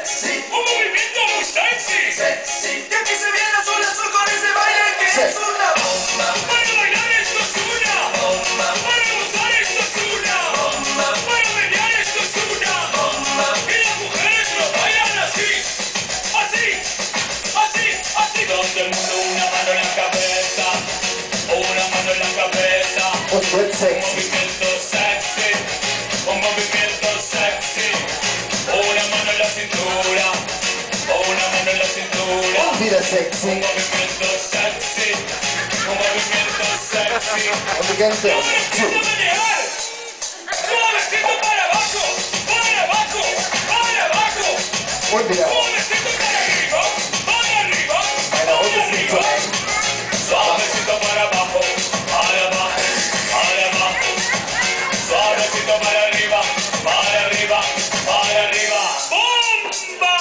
sexy, un movimiento muy sexy, sexy. Y aquí se viene azul azul con ese baile que es una bomba. Para bailar esto es una bomba. Para gozar esto es una bomba. Para menear esto es una bomba. Y las mujeres lo bailan así, así, así, así. Todo el mundo una mano en la cabeza, una mano en la cabeza. Un movimiento sexy, un movimiento sexy. Una mano en la cintura, una mano en la cintura. Mira sexy. Un movimiento sexy, un movimiento sexy. Movimiento. Empiezo a manejar. Suavecito para abajo, para abajo, para abajo. Muy bien. Suavecito para arriba, para arriba, Para para arriba. Suavecito para abajo, para abajo, para abajo. Suavecito para arriba, para arriba, para arriba. ¡Bomba!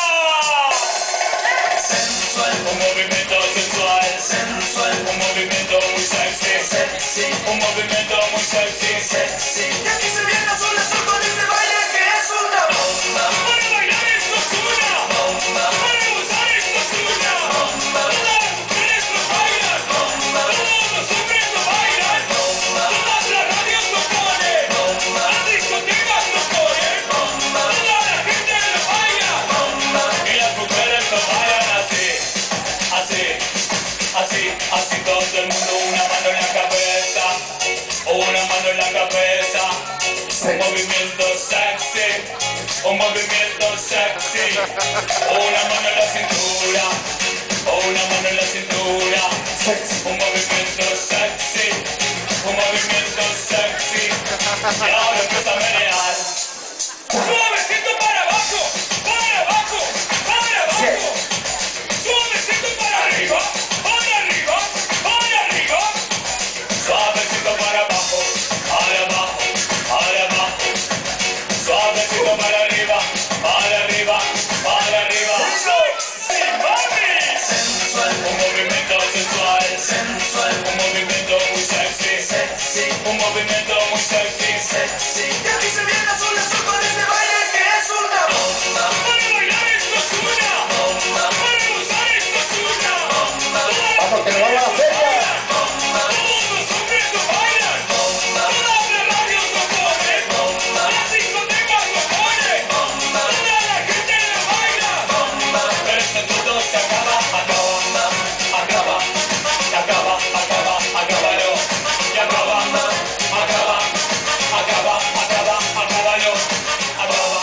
Sensual, un movimiento sensual, sensual, un movimiento muy sexy, sexy, un movimiento muy sexy, sexy. Y aquí se viene azul azul con este baile que es una bomba. Para bailar esto es una bomba. Para gozar esto es una bomba. Todas las mujeres lo bailan, bomba. Todos los hombres lo bailan, bomba. Todas las radios lo ponen, bomba. Las discotecas lo ponen, bomba. Toda la gente lo baila, bomba. Y las mujeres lo bailan así, así, así, así. Todo el mundo una mano en la cabeza, una mano en la cabeza. Un movimiento sexy, un movimiento sexy. Una mano en la cintura, una mano en la cintura. Un movimiento sexy, un movimiento sexy. Y ahora empieza a menear. Suavecito para abajo, para abajo, para abajo. Suavecito para arriba, para arriba, para arriba. Suavecito para abajo, para abajo, para abajo. Suavecito para arriba, para arriba, para arriba. ¡Sexy, mami! Sensual, un movimiento sensual, sensual, un movimiento muy sexy, sexy, un movimiento muy sexy, sexy. Y aquí se viene azul azul con este baile que es una bomba. Para bailar esto es una bomba. Para gozar esto es una bomba. Vamos, que nos vamos a la feria. Bomba. Todos los hombres lo bailan, bomba. Todas las radios lo ponen, bomba. Las discotecas lo ponen, bomba. Toda la gente lo baila, bomba. Pero esto todo se acaba, acaba, acaba, acaba, acaba, acábalo. Y acaba, acaba, acaba, acaba, acábalo, acaba.